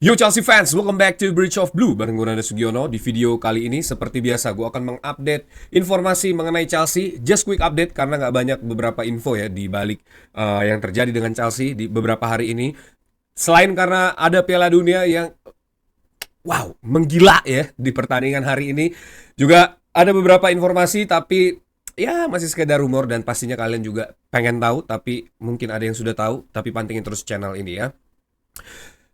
Yo Chelsea fans, welcome back to Bridge of Blue bareng gue Nanda Sugiono. Di video kali ini seperti biasa gue akan mengupdate informasi mengenai Chelsea. Just quick update karena nggak banyak beberapa info ya di balik yang terjadi dengan Chelsea di beberapa hari ini. Selain karena ada Piala Dunia yang wow menggila ya di pertandingan hari ini, juga ada beberapa informasi tapi ya masih sekedar rumor dan pastinya kalian juga pengen tahu tapi mungkin ada yang sudah tahu tapi pantengin terus channel ini ya.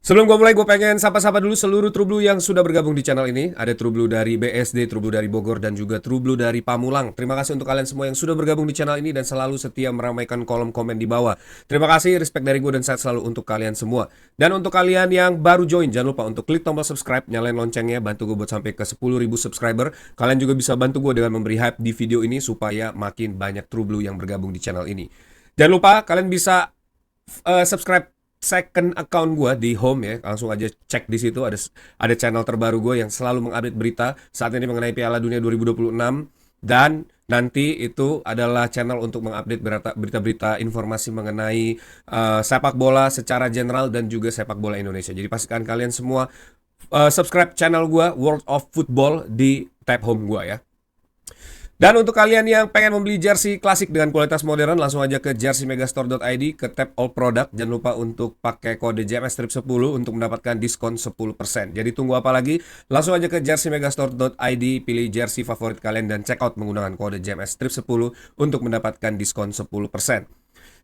Sebelum gue mulai, gue pengen sapa-sapa dulu seluruh True Blue yang sudah bergabung di channel ini. Ada True Blue dari BSD, True Blue dari Bogor, dan juga True Blue dari Pamulang. Terima kasih untuk kalian semua yang sudah bergabung di channel ini dan selalu setia meramaikan kolom komen di bawah. Terima kasih, respect dari gue dan sehat selalu untuk kalian semua. Dan untuk kalian yang baru join, jangan lupa untuk klik tombol subscribe, nyalain loncengnya, bantu gue buat sampai ke 10.000 subscriber. Kalian juga bisa bantu gue dengan memberi hype di video ini supaya makin banyak True Blue yang bergabung di channel ini. Jangan lupa kalian bisa subscribe second account gue di home ya, langsung aja cek di situ ada channel terbaru gue yang selalu mengupdate berita saat ini mengenai Piala Dunia 2026 dan nanti itu adalah channel untuk mengupdate berita-berita informasi mengenai sepak bola secara general dan juga sepak bola Indonesia. Jadi pastikan kalian semua subscribe channel gue World of Football di tab home gue ya. Dan untuk kalian yang pengen membeli jersey klasik dengan kualitas modern, langsung aja ke jerseymegastore.id, ke tab all product. Jangan lupa untuk pakai kode JMS Strip 10 untuk mendapatkan diskon 10%. Jadi tunggu apa lagi? Langsung aja ke jerseymegastore.id, pilih jersey favorit kalian dan check out menggunakan kode JMS Strip 10 untuk mendapatkan diskon 10%.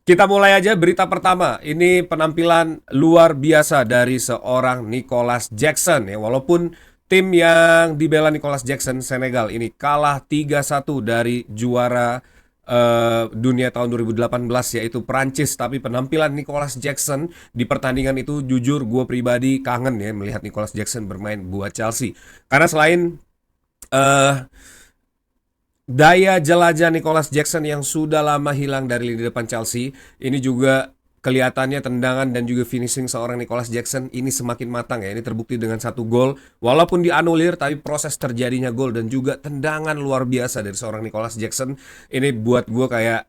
Kita mulai aja berita pertama. Ini penampilan luar biasa dari seorang Nicolas Jackson ya. Walaupun tim yang dibela Nicolas Jackson, Senegal, ini kalah 3-1 dari juara dunia tahun 2018 yaitu Prancis. Tapi penampilan Nicolas Jackson di pertandingan itu jujur gue pribadi kangen ya melihat Nicolas Jackson bermain buat Chelsea. Karena selain daya jelajah Nicolas Jackson yang sudah lama hilang dari lini depan Chelsea, ini juga kelihatannya tendangan dan juga finishing seorang Nicolas Jackson ini semakin matang ya. Ini terbukti dengan satu gol walaupun dianulir, tapi proses terjadinya gol dan juga tendangan luar biasa dari seorang Nicolas Jackson ini buat gue kayak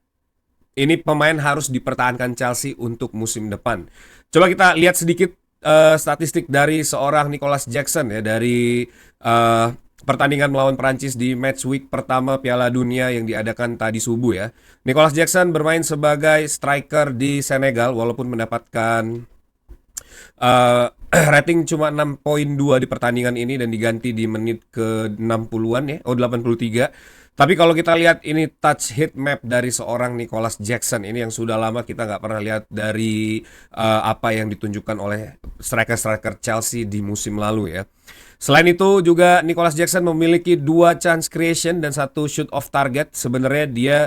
ini pemain harus dipertahankan Chelsea untuk musim depan. Coba kita lihat sedikit statistik dari seorang Nicolas Jackson ya dari pertandingan melawan Prancis di match week pertama Piala Dunia yang diadakan tadi subuh ya. Nicolas Jackson bermain sebagai striker di Senegal walaupun mendapatkan rating cuma 6.2 di pertandingan ini dan diganti di menit ke 60-an ya, 83. Tapi kalau kita lihat ini touch hit map dari seorang Nicolas Jackson ini yang sudah lama kita nggak pernah lihat dari apa yang ditunjukkan oleh striker-striker Chelsea di musim lalu ya. Selain itu juga Nicolas Jackson memiliki 2 chance creation dan 1 shoot off target. Sebenarnya dia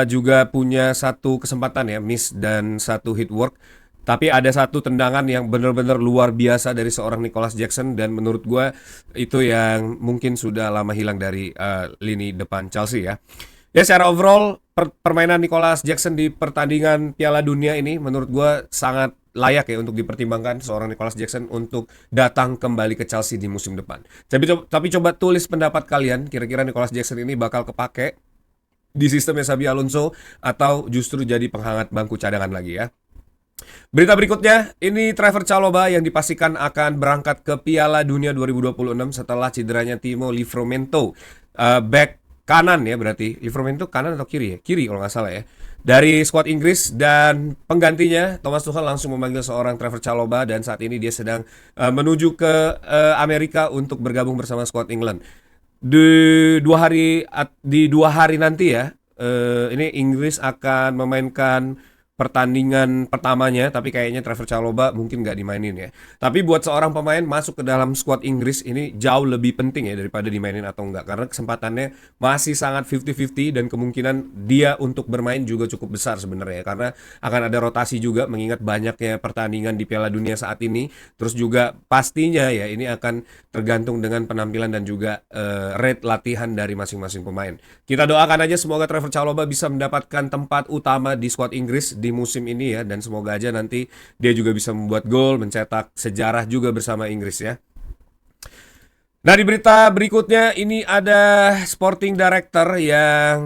juga punya 1 kesempatan ya miss dan 1 hit work. Tapi ada 1 tendangan yang benar-benar luar biasa dari seorang Nicolas Jackson dan menurut gue itu yang mungkin sudah lama hilang dari lini depan Chelsea ya. Ya secara overall permainan Nicolas Jackson di pertandingan Piala Dunia ini menurut gue sangat layak ya untuk dipertimbangkan seorang Nicolas Jackson untuk datang kembali ke Chelsea di musim depan. Tapi coba tulis pendapat kalian, kira-kira Nicolas Jackson ini bakal kepake di sistemnya Xabi Alonso atau justru jadi penghangat bangku cadangan lagi ya. Berita berikutnya, ini Trevoh Chalobah yang dipastikan akan berangkat ke Piala Dunia 2026 setelah cederanya Timo Livramento. Back kanan ya berarti. Livramento kanan atau kiri ya? Kiri kalau nggak salah ya. Dari skuad Inggris dan penggantinya Thomas Tuchel langsung memanggil seorang Trevoh Chalobah dan saat ini dia sedang menuju ke Amerika untuk bergabung bersama skuad England. Di 2 hari nanti ya, ini Inggris akan memainkan pertandingan pertamanya, tapi kayaknya Trevoh Chalobah mungkin nggak dimainin ya. Tapi buat seorang pemain masuk ke dalam skuad Inggris ini jauh lebih penting ya daripada dimainin atau enggak, karena kesempatannya masih sangat 50-50 dan kemungkinan dia untuk bermain juga cukup besar sebenarnya, karena akan ada rotasi juga mengingat banyaknya pertandingan di Piala Dunia saat ini. Terus juga pastinya ya ini akan tergantung dengan penampilan dan juga rate latihan dari masing-masing pemain. Kita doakan aja semoga Trevoh Chalobah bisa mendapatkan tempat utama di skuad Inggris di musim ini ya, dan semoga aja nanti dia juga bisa membuat gol, mencetak sejarah juga bersama Inggris ya. Nah di berita berikutnya ini ada Sporting Director yang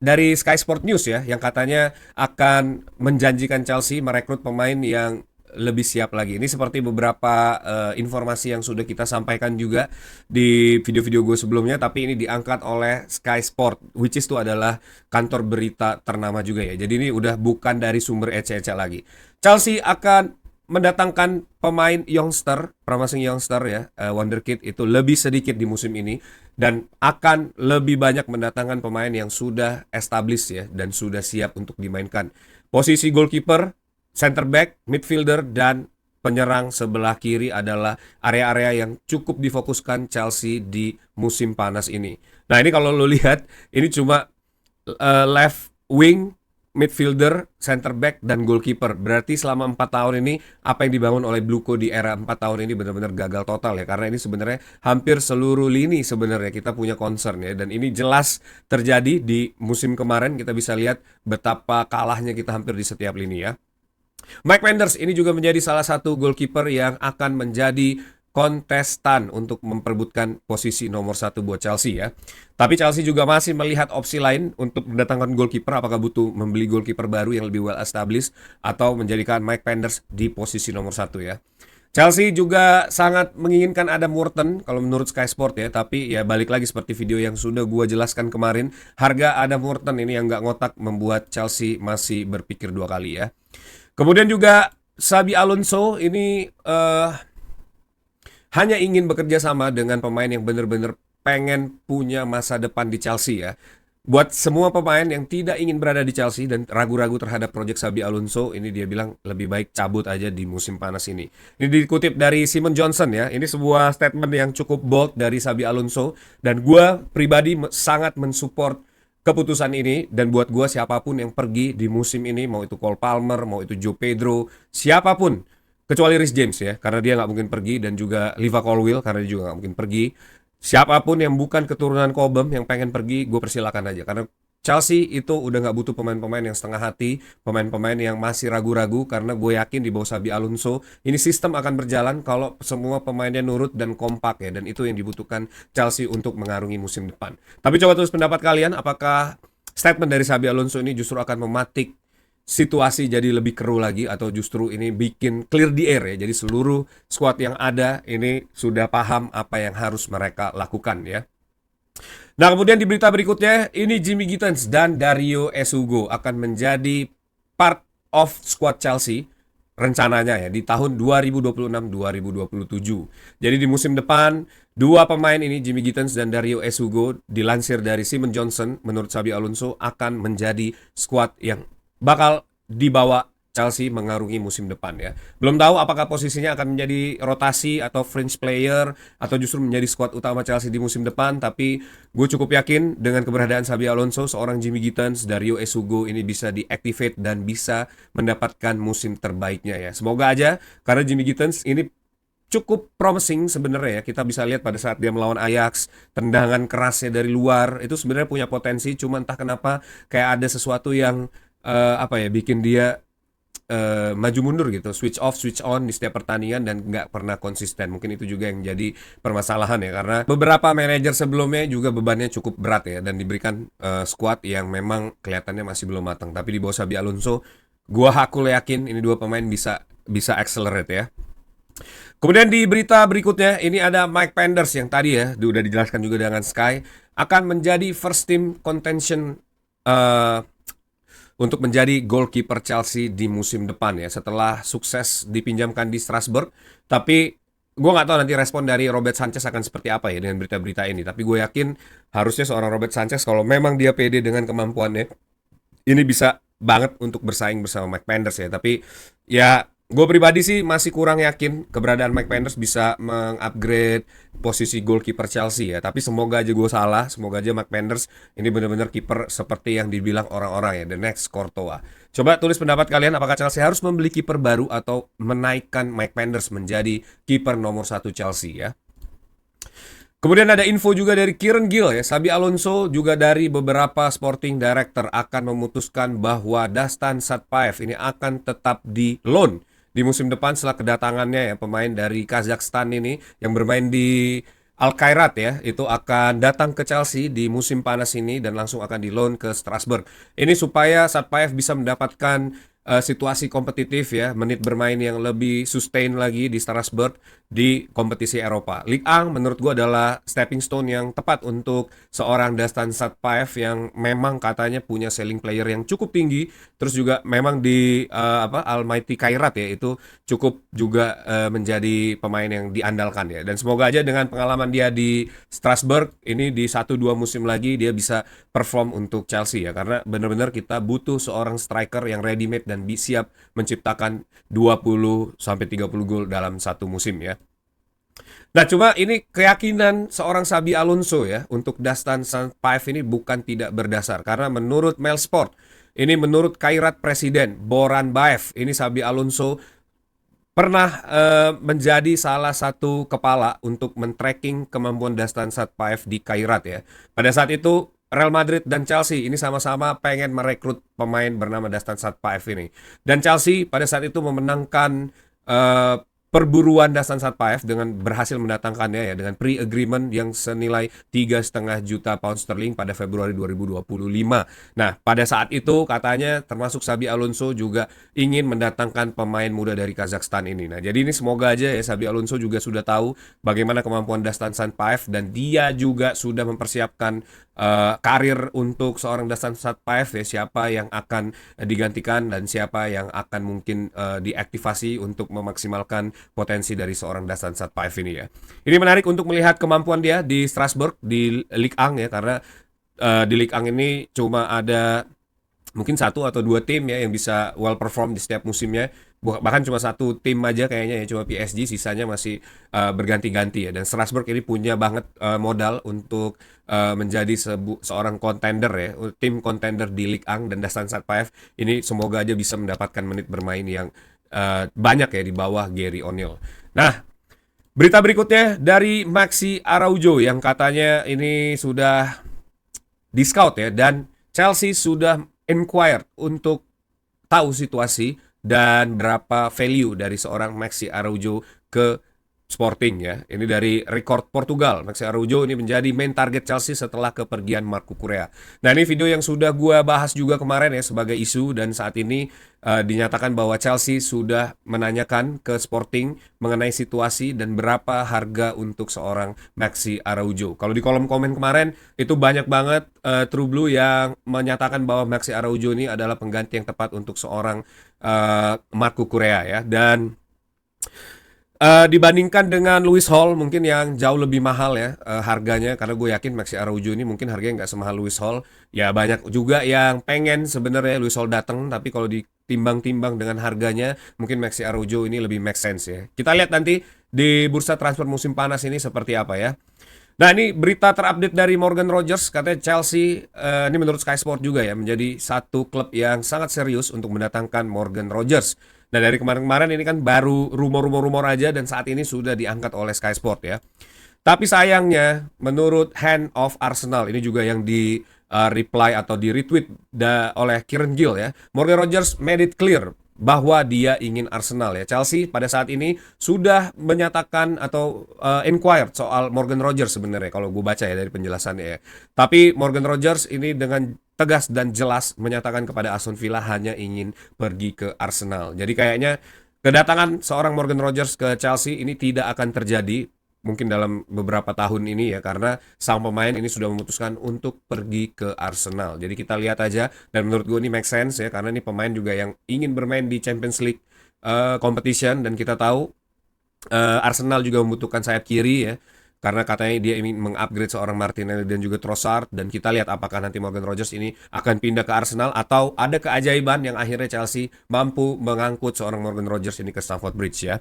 dari Sky Sport News ya, yang katanya akan menjanjikan Chelsea merekrut pemain yang lebih siap lagi. Ini seperti beberapa informasi yang sudah kita sampaikan juga di video-video gue sebelumnya, tapi ini diangkat oleh Sky Sport, which is itu adalah kantor berita ternama juga ya. Jadi ini udah bukan dari sumber ece-ece lagi. Chelsea akan mendatangkan pemain youngster, promising youngster ya, wonderkid itu lebih sedikit di musim ini dan akan lebih banyak mendatangkan pemain yang sudah established ya dan sudah siap untuk dimainkan. Posisi goalkeeper, center back, midfielder dan penyerang sebelah kiri adalah area-area yang cukup difokuskan Chelsea di musim panas ini. Nah, ini kalau lo lihat ini cuma left wing, midfielder, center back, dan goalkeeper. Berarti selama 4 tahun ini, apa yang dibangun oleh Bluco di era 4 tahun ini benar-benar gagal total ya. Karena ini sebenarnya hampir seluruh lini sebenarnya kita punya concern ya. Dan ini jelas terjadi di musim kemarin. Kita bisa lihat betapa kalahnya kita hampir di setiap lini ya. Mike Penders ini juga menjadi salah satu goalkeeper yang akan menjadi kontestan untuk memperebutkan posisi nomor 1 buat Chelsea ya. Tapi Chelsea juga masih melihat opsi lain untuk mendatangkan goalkeeper. Apakah butuh membeli goalkeeper baru yang lebih well established atau menjadikan Mike Penders di posisi nomor 1 ya. Chelsea juga sangat menginginkan Adam Wharton kalau menurut Sky Sport ya. Tapi ya balik lagi seperti video yang sudah gue jelaskan kemarin, harga Adam Wharton ini yang nggak ngotak membuat Chelsea masih berpikir 2 kali ya. Kemudian juga Xabi Alonso ini hanya ingin bekerja sama dengan pemain yang benar-benar pengen punya masa depan di Chelsea ya. Buat semua pemain yang tidak ingin berada di Chelsea dan ragu-ragu terhadap proyek Xabi Alonso, ini dia bilang lebih baik cabut aja di musim panas ini. Ini dikutip dari Simon Johnson ya. Ini sebuah statement yang cukup bold dari Xabi Alonso dan gue pribadi sangat mensupport keputusan ini. Dan buat gue siapapun yang pergi di musim ini, mau itu Cole Palmer, mau itu Joe Pedro, siapapun kecuali Reece James ya, karena dia nggak mungkin pergi, dan juga Liva Colwill karena dia juga nggak mungkin pergi. Siapapun yang bukan keturunan Cobham yang pengen pergi, gue persilakan aja. Karena Chelsea itu udah nggak butuh pemain-pemain yang setengah hati, pemain-pemain yang masih ragu-ragu, karena gue yakin di bawah Xabi Alonso ini sistem akan berjalan kalau semua pemainnya nurut dan kompak ya, dan itu yang dibutuhkan Chelsea untuk mengarungi musim depan. Tapi coba tulis pendapat kalian, apakah statement dari Xabi Alonso ini justru akan mematik situasi jadi lebih keruh lagi, atau justru ini bikin clear the air ya. Jadi seluruh squad yang ada ini sudah paham apa yang harus mereka lakukan ya. Nah, kemudian di berita berikutnya, ini Jimmy Gittens dan Dario Esugo akan menjadi part of squad Chelsea rencananya ya di tahun 2026-2027. Jadi di musim depan, dua pemain ini, Jimmy Gittens dan Dario Esugo, dilansir dari Simon Johnson, menurut Xabi Alonso akan menjadi squad yang bakal dibawa Chelsea mengarungi musim depan ya. Belum tahu apakah posisinya akan menjadi rotasi atau fringe player atau justru menjadi squad utama Chelsea di musim depan. Tapi gue cukup yakin dengan keberadaan Xabi Alonso, seorang Jimmy Gittens, Dario Esugo ini bisa diactivate dan bisa mendapatkan musim terbaiknya ya. Semoga aja, karena Jimmy Gittens ini cukup promising sebenarnya ya. Kita bisa lihat pada saat dia melawan Ajax, tendangan kerasnya dari luar itu sebenarnya punya potensi. Cuma entah kenapa kayak ada sesuatu yang bikin dia maju mundur gitu, switch off, switch on di setiap pertandingan dan nggak pernah konsisten. Mungkin itu juga yang jadi permasalahan ya, karena beberapa manajer sebelumnya juga bebannya cukup berat ya dan diberikan squad yang memang kelihatannya masih belum matang. Tapi di bawah Xabi Alonso, gua hakul yakin ini dua pemain bisa accelerate ya. Kemudian di berita berikutnya, ini ada Mike Penders yang tadi ya udah dijelaskan juga dengan Sky, akan menjadi first team contention untuk menjadi goalkeeper Chelsea di musim depan ya, setelah sukses dipinjamkan di Strasbourg. Tapi gue nggak tahu nanti respon dari Robert Sanchez akan seperti apa ya dengan berita-berita ini. Tapi gue yakin harusnya seorang Robert Sanchez, kalau memang dia pede dengan kemampuannya, ini bisa banget untuk bersaing bersama Mike Penders ya. Tapi ya gue pribadi sih masih kurang yakin keberadaan Mike Penders bisa mengupgrade posisi goalkeeper Chelsea ya. Tapi semoga aja gue salah, semoga aja Mike Penders ini benar-benar kiper seperti yang dibilang orang-orang ya, the next Courtois. Coba tulis pendapat kalian, apakah Chelsea harus membeli kiper baru atau menaikkan Mike Penders menjadi kiper nomor 1 Chelsea ya. Kemudian ada info juga dari Kieran Gill ya, Xabi Alonso juga dari beberapa sporting director akan memutuskan bahwa Dušan Šatpajev ini akan tetap di loan di musim depan setelah kedatangannya ya, pemain dari Kazakhstan ini yang bermain di Al Khairat ya, itu akan datang ke Chelsea di musim panas ini dan langsung akan di loan ke Strasbourg. Ini supaya Šatpajev bisa mendapatkan situasi kompetitif ya, menit bermain yang lebih sustain lagi di Strasbourg di kompetisi Eropa. Ligue 1 menurut gue adalah stepping stone yang tepat untuk seorang Dusan Satpaev yang memang katanya punya selling player yang cukup tinggi, terus juga memang di Almighty Kairat ya itu cukup juga menjadi pemain yang diandalkan ya. Dan semoga aja dengan pengalaman dia di Strasbourg ini di 1-2 musim lagi dia bisa perform untuk Chelsea ya, karena benar-benar kita butuh seorang striker yang ready made dan siap menciptakan 20 sampai 30 gol dalam satu musim ya. Nah, cuma ini keyakinan seorang Xabi Alonso ya untuk Dusan Sampaev ini bukan tidak berdasar, karena menurut Mail Sport, ini menurut Kairat Presiden Boran Baev, ini Xabi Alonso pernah menjadi salah satu kepala untuk men-tracking kemampuan Dusan Sampaev di Kairat ya. Pada saat itu Real Madrid dan Chelsea ini sama-sama pengen merekrut pemain bernama Dusan Sampaev ini. Dan Chelsea pada saat itu memenangkan eh, perburuan Dusan Sampaev dengan berhasil mendatangkannya ya dengan pre-agreement yang senilai 3,5 juta pound sterling pada Februari 2025. Nah, pada saat itu katanya termasuk Xabi Alonso juga ingin mendatangkan pemain muda dari Kazakhstan ini. Nah, jadi ini semoga aja ya Xabi Alonso juga sudah tahu bagaimana kemampuan Dusan Sampaev dan dia juga sudah mempersiapkan karir untuk seorang Dusan Sampaev ya, siapa yang akan digantikan dan siapa yang akan mungkin diaktifasi untuk memaksimalkan potensi dari seorang Dusan Sampaev ini ya. Ini menarik untuk melihat kemampuan dia di Strasbourg di Ligue 1 ya, karena di Ligue 1 ini cuma ada mungkin satu atau dua tim ya yang bisa well perform di setiap musimnya. Bahkan cuma satu tim aja kayaknya ya, cuma PSG, sisanya masih berganti-ganti ya. Dan Strasbourg ini punya banget modal untuk menjadi seorang kontender ya, tim kontender di Ligue 1, dan Dusan Sampaev ini semoga aja bisa mendapatkan menit bermain yang banyak ya di bawah Gary O'Neill. Nah, berita berikutnya dari Maxi Araujo yang katanya ini sudah di scout ya, dan Chelsea sudah inquire untuk tahu situasi dan berapa value dari seorang Maxi Araujo ke Sporting ya. Ini dari Record Portugal. Maxi Araujo ini menjadi main target Chelsea setelah kepergian Marco Correa. Nah, ini video yang sudah gua bahas juga kemarin ya sebagai isu, dan saat ini dinyatakan bahwa Chelsea sudah menanyakan ke Sporting mengenai situasi dan berapa harga untuk seorang Maxi Araujo. Kalau di kolom komen kemarin itu banyak banget True Blue yang menyatakan bahwa Maxi Araujo ini adalah pengganti yang tepat untuk seorang Marco Correa ya. Dan dibandingkan dengan Lewis Hall mungkin yang jauh lebih mahal ya harganya, karena gue yakin Maxi Araujo ini mungkin harganya nggak semahal Lewis Hall. Ya banyak juga yang pengen sebenarnya Lewis Hall datang, tapi kalau ditimbang-timbang dengan harganya mungkin Maxi Araujo ini lebih make sense ya. Kita lihat nanti di bursa transfer musim panas ini seperti apa ya. Nah, ini berita terupdate dari Morgan Rogers, katanya Chelsea ini menurut Sky Sport juga ya menjadi satu klub yang sangat serius untuk mendatangkan Morgan Rogers. Nah, dari kemarin-kemarin ini kan baru rumor-rumor aja dan saat ini sudah diangkat oleh Sky Sport ya. Tapi sayangnya menurut Hand of Arsenal ini juga yang di reply atau di retweet oleh Kieran Gill ya. Morgan Rogers made it clear bahwa dia ingin Arsenal ya. Chelsea pada saat ini sudah menyatakan atau inquired soal Morgan Rogers sebenarnya kalau gue baca ya dari penjelasannya ya. Tapi Morgan Rogers ini dengan tegas dan jelas menyatakan kepada Aston Villa hanya ingin pergi ke Arsenal. Jadi kayaknya kedatangan seorang Morgan Rogers ke Chelsea ini tidak akan terjadi mungkin dalam beberapa tahun ini ya, karena sang pemain ini sudah memutuskan untuk pergi ke Arsenal. Jadi kita lihat aja, dan menurut gue ini make sense ya, karena ini pemain juga yang ingin bermain di Champions League competition, dan kita tahu Arsenal juga membutuhkan sayap kiri ya, karena katanya dia ingin mengupgrade seorang Martinelli dan juga Trossard. Dan kita lihat apakah nanti Morgan Rogers ini akan pindah ke Arsenal atau ada keajaiban yang akhirnya Chelsea mampu mengangkut seorang Morgan Rogers ini ke Stamford Bridge ya.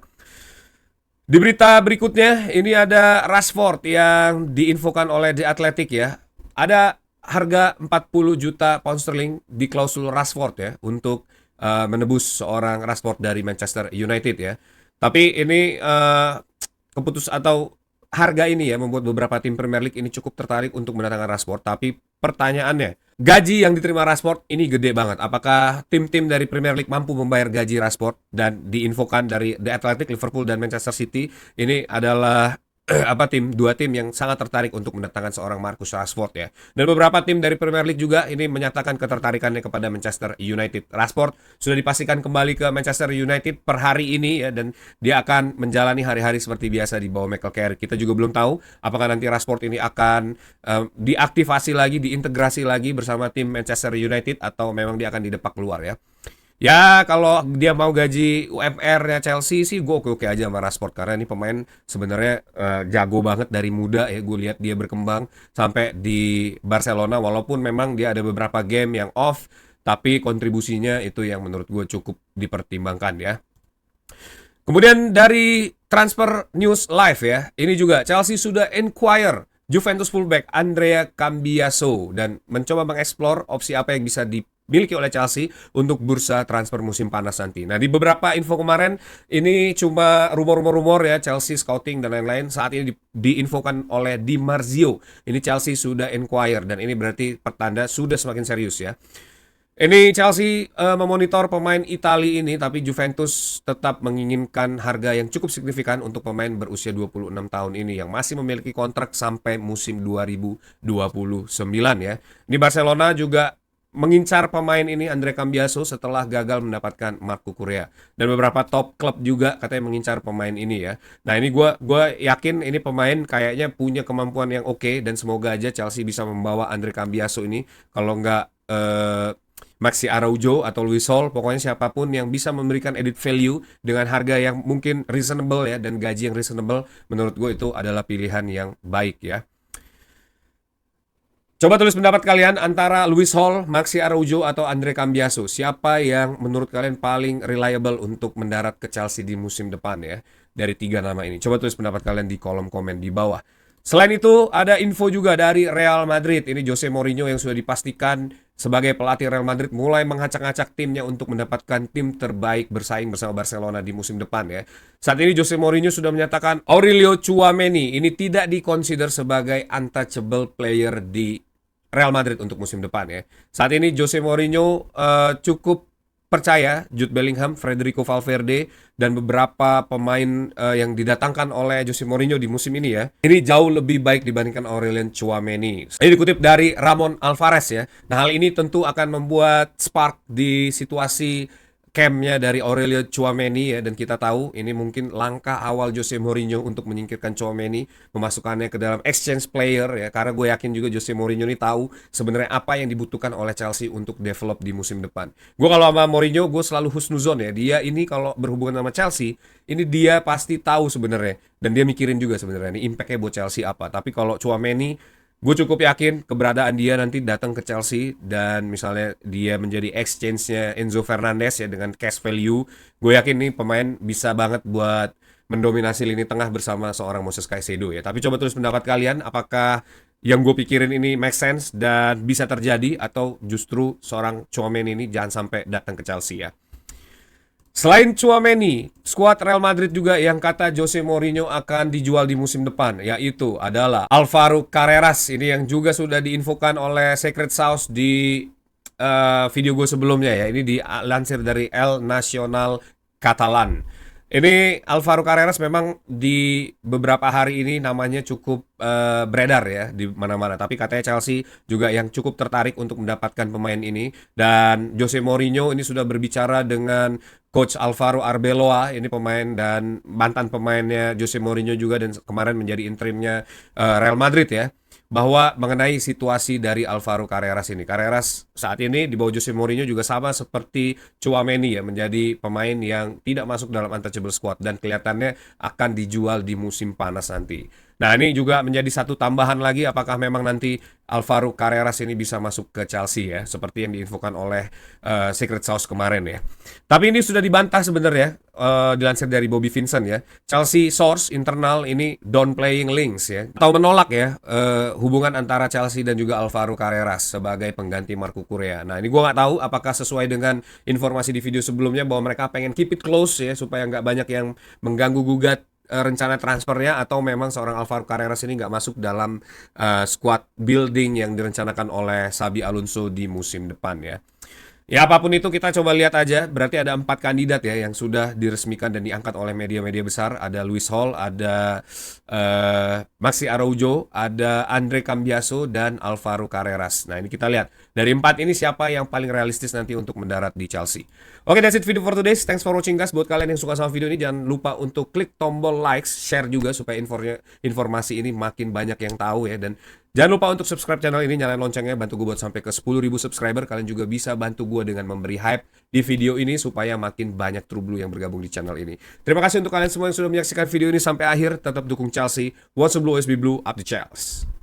Di berita berikutnya ini ada Rashford yang diinfokan oleh The Athletic ya. Ada harga 40 juta pound sterling di klausul Rashford ya untuk menebus seorang Rashford dari Manchester United ya. Tapi ini keputus atau harga ini ya membuat beberapa tim Premier League ini cukup tertarik untuk mendatangkan Rashford. Tapi pertanyaannya, gaji yang diterima Rashford ini gede banget. Apakah tim-tim dari Premier League mampu membayar gaji Rashford? Dan diinfokan dari The Athletic, Liverpool dan Manchester City ini adalah dua tim yang sangat tertarik untuk mendatangkan seorang Marcus Rashford ya. Dan beberapa tim dari Premier League juga ini menyatakan ketertarikannya kepada Manchester United. Rashford sudah dipastikan kembali ke Manchester United per hari ini ya, dan dia akan menjalani hari-hari seperti biasa di bawah Michael Carrick. Kita juga belum tahu apakah nanti Rashford ini akan diaktifasi lagi, diintegrasi lagi bersama tim Manchester United atau memang dia akan didepak keluar ya. Ya, kalau dia mau gaji UMR-nya Chelsea sih gue oke-oke aja sama Rashford karena ini pemain sebenarnya jago banget dari muda ya. Gue lihat dia berkembang sampai di Barcelona walaupun memang dia ada beberapa game yang off, tapi kontribusinya itu yang menurut gue cukup dipertimbangkan ya. Kemudian dari Transfer News Live ya, ini juga Chelsea sudah inquire Juventus fullback Andrea Cambiaso dan mencoba mengeksplor opsi apa yang bisa dimiliki oleh Chelsea untuk bursa transfer musim panas nanti. Nah, di beberapa info kemarin ini cuma rumor-rumor ya, Chelsea scouting dan lain-lain. Saat ini diinfokan oleh Di Marzio. Ini Chelsea sudah inquire dan ini berarti pertanda sudah semakin serius ya. Ini Chelsea memonitor pemain Italia ini, tapi Juventus tetap menginginkan harga yang cukup signifikan untuk pemain berusia 26 tahun ini yang masih memiliki kontrak sampai musim 2029 ya. Di Barcelona juga mengincar pemain ini Andre Cambiaso setelah gagal mendapatkan Marco Correa, dan beberapa top klub juga katanya mengincar pemain ini ya. Nah, ini gue yakin ini pemain kayaknya punya kemampuan yang oke dan semoga aja Chelsea bisa membawa Andre Cambiaso ini, kalau nggak Maxi Araujo atau Luis Hall, pokoknya siapapun yang bisa memberikan added value dengan harga yang mungkin reasonable ya dan gaji yang reasonable, menurut gue itu adalah pilihan yang baik ya. Coba tulis pendapat kalian antara Luis Hall, Maxi Araujo atau Andre Cambiaso. Siapa yang menurut kalian paling reliable untuk mendarat ke Chelsea di musim depan ya? Dari 3 nama ini. Coba tulis pendapat kalian di kolom komen di bawah. Selain itu, ada info juga dari Real Madrid. Ini Jose Mourinho yang sudah dipastikan sebagai pelatih Real Madrid mulai mengacak-acak timnya untuk mendapatkan tim terbaik bersaing bersama Barcelona di musim depan ya. Saat ini Jose Mourinho sudah menyatakan Aurelio Tchouameni ini tidak dikonsider sebagai untouchable player di Real Madrid untuk musim depan ya. Saat ini Jose Mourinho cukup percaya Jude Bellingham, Federico Valverde, dan beberapa pemain yang didatangkan oleh Jose Mourinho di musim ini ya, ini jauh lebih baik dibandingkan Aurelien Tchouameni. Ini dikutip dari Ramon Alvarez ya. Nah, hal ini tentu akan membuat spark di situasi campnya dari Aurelio Tchouameni ya, dan kita tahu ini mungkin langkah awal Jose Mourinho untuk menyingkirkan Tchouameni, memasukkannya ke dalam exchange player ya, karena gue yakin juga Jose Mourinho ini tahu sebenarnya apa yang dibutuhkan oleh Chelsea untuk develop di musim depan. Gue kalau sama Mourinho gue selalu husnuzon ya, dia ini kalau berhubungan sama Chelsea ini dia pasti tahu sebenarnya, dan dia mikirin juga sebenarnya ini impact-nya buat Chelsea apa. Tapi kalau Tchouameni, gue cukup yakin keberadaan dia nanti datang ke Chelsea dan misalnya dia menjadi exchange-nya Enzo Fernandez ya dengan cash value. Gue yakin nih pemain bisa banget buat mendominasi lini tengah bersama seorang Moses Caicedo ya. Tapi coba tulis pendapat kalian, apakah yang gue pikirin ini make sense dan bisa terjadi atau justru seorang Tchouameni ini jangan sampai datang ke Chelsea ya. Selain Tchouameni, skuad Real Madrid juga yang kata Jose Mourinho akan dijual di musim depan, yaitu adalah Alvaro Carreras. Ini yang juga sudah diinfokan oleh Secret Sauce di video gue sebelumnya ya. Ini dilansir dari El Nacional Catalan. Ini Alvaro Carreras memang di beberapa hari ini namanya cukup beredar ya di mana-mana. Tapi katanya Chelsea juga yang cukup tertarik untuk mendapatkan pemain ini. Dan Jose Mourinho ini sudah berbicara dengan Coach Alvaro Arbeloa, ini pemain dan mantan pemainnya Jose Mourinho juga dan kemarin menjadi interimnya Real Madrid ya, bahwa mengenai situasi dari Alvaro Carreras ini. Carreras saat ini di bawah Jose Mourinho juga sama seperti Tchouameni ya, menjadi pemain yang tidak masuk dalam untouchable squad dan kelihatannya akan dijual di musim panas nanti. Nah, ini juga menjadi satu tambahan lagi, apakah memang nanti Alvaro Carreras ini bisa masuk ke Chelsea ya, seperti yang diinfokan oleh Secret Sauce kemarin ya. Tapi ini sudah dibantah sebenarnya, dilansir dari Bobby Vincent ya. Chelsea source internal ini downplaying links ya, atau menolak ya hubungan antara Chelsea dan juga Alvaro Carreras sebagai pengganti Marco Correa. Nah, ini gue nggak tahu apakah sesuai dengan informasi di video sebelumnya bahwa mereka pengen keep it close ya, supaya nggak banyak yang mengganggu gugat rencana transfernya, atau memang seorang Alvaro Carreras ini nggak masuk dalam squad building yang direncanakan oleh Xabi Alonso di musim depan ya. Ya apapun itu kita coba lihat aja. Berarti ada 4 kandidat ya yang sudah diresmikan dan diangkat oleh media-media besar. Ada Luis Hall, ada Maxi Araujo, ada Andre Cambiaso dan Alvaro Carreras. Nah ini kita lihat dari 4 ini siapa yang paling realistis nanti untuk mendarat di Chelsea. Oke, that's it video for today. Thanks for watching guys. Buat kalian yang suka sama video ini jangan lupa untuk klik tombol likes, share juga supaya informasi ini makin banyak yang tahu ya. Dan jangan lupa untuk subscribe channel ini, nyalain loncengnya, bantu gue buat sampai ke 10.000 subscriber. Kalian juga bisa bantu gue dengan memberi hype di video ini supaya makin banyak True Blue yang bergabung di channel ini. Terima kasih untuk kalian semua yang sudah menyaksikan video ini sampai akhir. Tetap dukung Chelsea. Once a Blue, always be blue. Up the Chelsea.